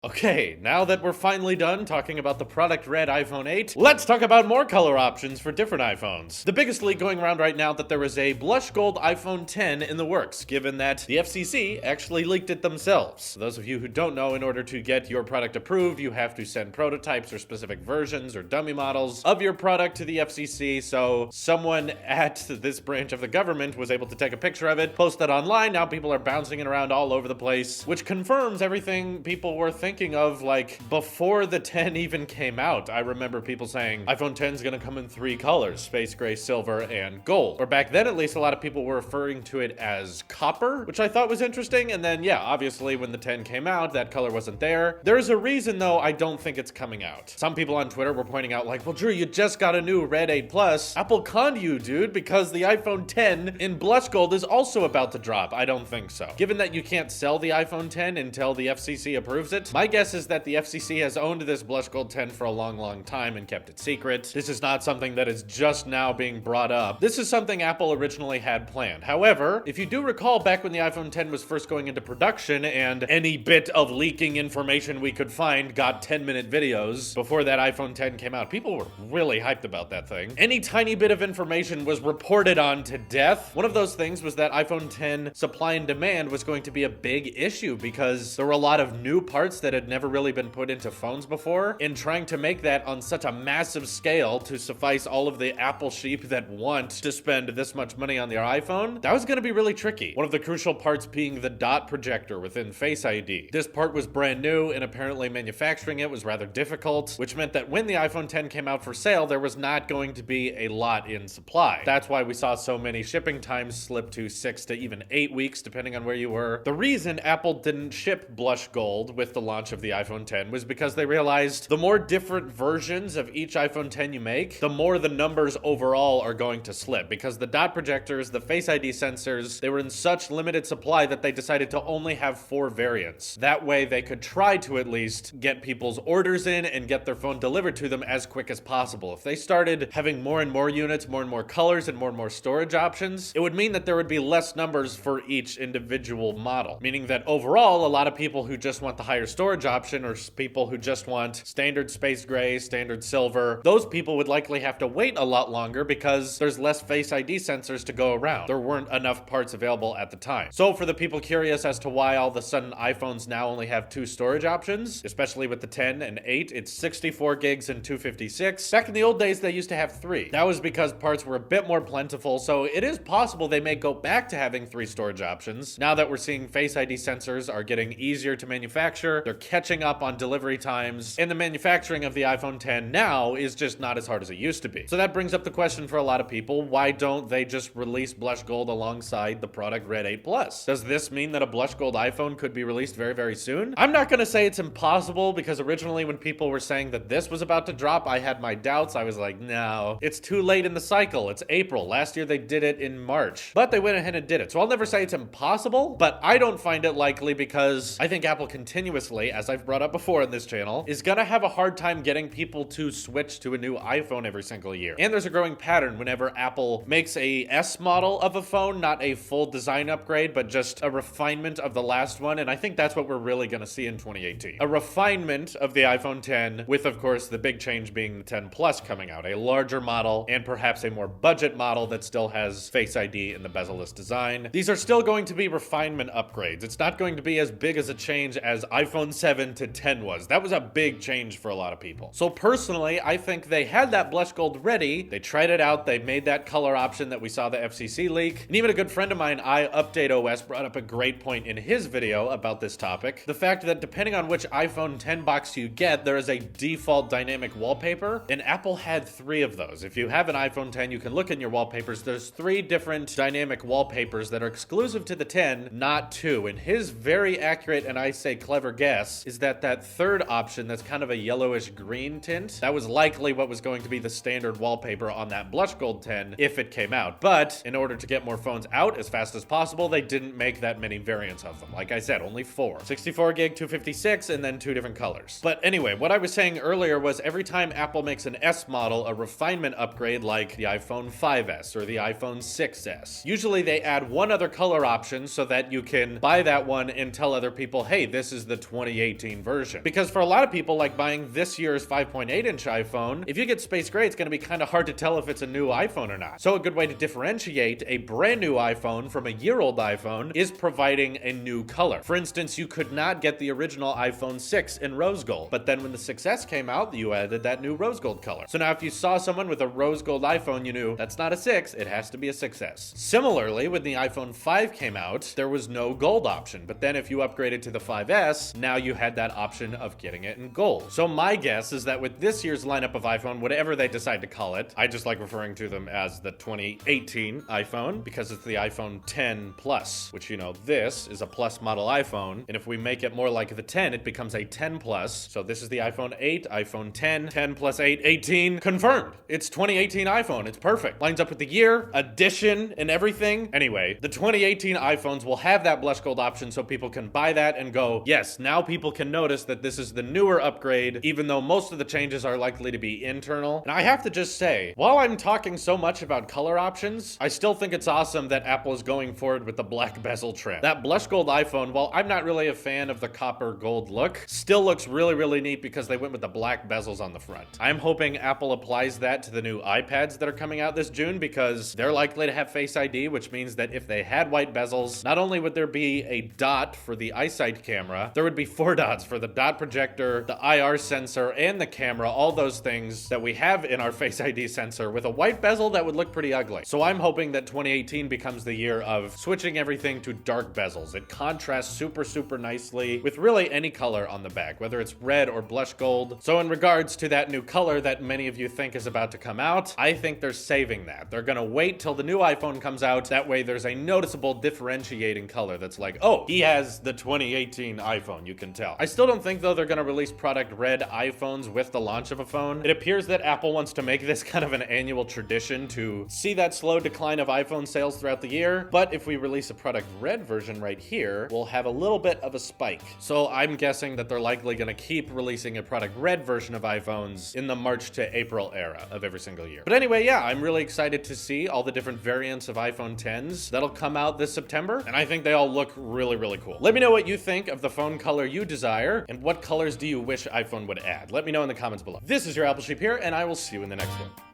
Okay, now that we're finally done talking about the product red iPhone 8, let's talk about more color options for different iPhones. The biggest leak going around right now that there is a blush gold iPhone 10 in the works, given that the FCC actually leaked it themselves. For those of you who don't know, in order to get your product approved, you have to send prototypes or specific versions or dummy models of your product to the FCC, so someone at this branch of the government was able to take a picture of it, post that online. Now people are bouncing it around all over the place, which confirms everything people were thinking of like before the 10 even came out. I remember people saying iPhone 10 is going to come in 3 colors, space gray, silver, and gold. Or back then, at least, a lot of people were referring to it as copper, which I thought was interesting. And then, yeah, obviously when the 10 came out, that color wasn't there. There's a reason, though, I don't think it's coming out. Some people on Twitter were pointing out like, well, Drew, you just got a new Red 8 Plus. Apple conned you, dude, because the iPhone 10 in blush gold is also about to drop. I don't think so. Given that you can't sell the iPhone 10 until the FCC approves it, my guess is that the FCC has owned this blush gold 10 for a long time and kept it secret. This is not something that is just now being brought up. This is something Apple originally had planned. However, if you do recall back when the iPhone 10 was first going into production and any bit of leaking information we could find got 10-minute videos before that iPhone 10 came out, people were really hyped about that thing. Any tiny bit of information was reported on to death. One of those things was that iPhone 10 supply and demand was going to be a big issue because there were a lot of new parts that had never really been put into phones before, and trying to make that on such a massive scale to suffice all of the Apple sheep that want to spend this much money on their iPhone, that was going to be really tricky. One of the crucial parts being the dot projector within Face ID. This part was brand new, and apparently manufacturing it was rather difficult, which meant that when the iPhone 10 came out for sale, there was not going to be a lot in supply. That's why we saw so many shipping times slip to 6 to even 8 weeks, depending on where you were. The reason Apple didn't ship blush gold with the launch of the iPhone 10 was because they realized the more different versions of each iPhone 10 you make, the more the numbers overall are going to slip, because the dot projectors, the Face ID sensors, they were in such limited supply that they decided to only have 4 variants. That way they could try to at least get people's orders in and get their phone delivered to them as quick as possible. If they started having more and more units, more and more colors, and more storage options, it would mean that there would be less numbers for each individual model, meaning that overall a lot of people who just want the higher storage option, or people who just want standard space gray, standard silver, those people would likely have to wait a lot longer because there's less Face ID sensors to go around. There weren't enough parts available at the time. So for the people curious as to why all of a sudden iPhones now only have 2 storage options, especially with the 10 and 8, it's 64 gigs and 256. Back in the old days, they used to have 3. That was because parts were a bit more plentiful, so it is possible they may go back to having 3 storage options. Now that we're seeing Face ID sensors are getting easier to manufacture, they're catching up on delivery times, and the manufacturing of the iPhone 10 now is just not as hard as it used to be. So that brings up the question for a lot of people, why don't they just release blush gold alongside the product Red 8 Plus? Does this mean that a blush gold iPhone could be released very soon? I'm not gonna say it's impossible, because originally when people were saying that this was about to drop, I had my doubts. I was like, no, it's too late in the cycle. It's April. Last year they did it in March, but they went ahead and did it. So I'll never say it's impossible, but I don't find it likely because I think Apple continuously, as I've brought up before in this channel, is gonna have a hard time getting people to switch to a new iPhone every single year. And there's a growing pattern whenever Apple makes a S model of a phone, not a full design upgrade, but just a refinement of the last one. And I think that's what we're really gonna see in 2018. A refinement of the iPhone 10 with, of course, the big change being the 10 Plus coming out, a larger model and perhaps a more budget model that still has Face ID in the bezel-less design. These are still going to be refinement upgrades. It's not going to be as big as a change as iPhone 7 to 10 was. That was a big change for a lot of people. So personally, I think they had that blush gold ready. They tried it out. They made that color option that we saw the FCC leak. And even a good friend of mine, iUpdateOS, brought up a great point in his video about this topic. The fact that depending on which iPhone 10 box you get, there is a default dynamic wallpaper, and Apple had 3 of those. If you have an iPhone 10, you can look in your wallpapers. There's 3 different dynamic wallpapers that are exclusive to the 10, not 2. And his very accurate, and I say clever guess, is that that third option that's kind of a yellowish green tint, that was likely what was going to be the standard wallpaper on that blush gold 10 if it came out. But in order to get more phones out as fast as possible, they didn't make that many variants of them. Like I said, only 4. 64 gig, 256, and then 2 different colors. But anyway, what I was saying earlier was every time Apple makes an S model, a refinement upgrade like the iPhone 5S or the iPhone 6S, usually they add one other color option so that you can buy that one and tell other people, hey, this is the 20 2018 version. Because for a lot of people, like buying this year's 5.8-inch iPhone, if you get space gray, it's going to be kind of hard to tell if it's a new iPhone or not. So a good way to differentiate a brand new iPhone from a year-old iPhone is providing a new color. For instance, you could not get the original iPhone 6 in rose gold, but then when the 6S came out, you added that new rose gold color. So now if you saw someone with a rose gold iPhone, you knew that's not a 6, it has to be a 6S. Similarly, when the iPhone 5 came out, there was no gold option, but then if you upgraded to the 5S, now you had that option of getting it in gold. So my guess is that with this year's lineup of iPhone, whatever they decide to call it, I just like referring to them as the 2018 iPhone because it's the iPhone 10 Plus, which, you know, this is a Plus model iPhone, and if we make it more like the 10, it becomes a 10 Plus. So this is the iPhone 8, iPhone 10, 10 plus 8, 18, confirmed. It's 2018 iPhone. It's perfect. Lines up with the year, edition, and everything. Anyway, the 2018 iPhones will have that blush gold option so people can buy that and go, yes, now people can notice that this is the newer upgrade, even though most of the changes are likely to be internal. And I have to just say, while I'm talking so much about color options, I still think it's awesome that Apple is going forward with the black bezel trend. That blush gold iPhone, while I'm not really a fan of the copper gold look, still looks really, really neat because they went with the black bezels on the front. I'm hoping Apple applies that to the new iPads that are coming out this June because they're likely to have Face ID, which means that if they had white bezels, not only would there be a dot for the EyeSight camera, there would be 4 dots for the dot projector, the IR sensor, and the camera, all those things that we have in our Face ID sensor. With a white bezel, that would look pretty ugly. So I'm hoping that 2018 becomes the year of switching everything to dark bezels. It contrasts super, super nicely with really any color on the back, whether it's red or blush gold. So in regards to that new color that many of you think is about to come out, I think they're saving that. They're gonna wait till the new iPhone comes out. That way there's a noticeable differentiating color that's like, oh, he has the 2018 iPhone, you can tell. I still don't think though they're gonna release product red iPhones with the launch of a phone. It appears that Apple wants to make this kind of an annual tradition to see that slow decline of iPhone sales throughout the year. But if we release a product red version right here, we'll have a little bit of a spike. So I'm guessing that they're likely gonna keep releasing a product red version of iPhones in the March to April era of every single year. But anyway, yeah, I'm really excited to see all the different variants of iPhone 10s that'll come out this September, and I think they all look really, really cool. Let me know what you think of the phone color you desire, and what colors do you wish iPhone would add? Let me know in the comments below. This is your Apple Sheep here, and I will see you in the next one.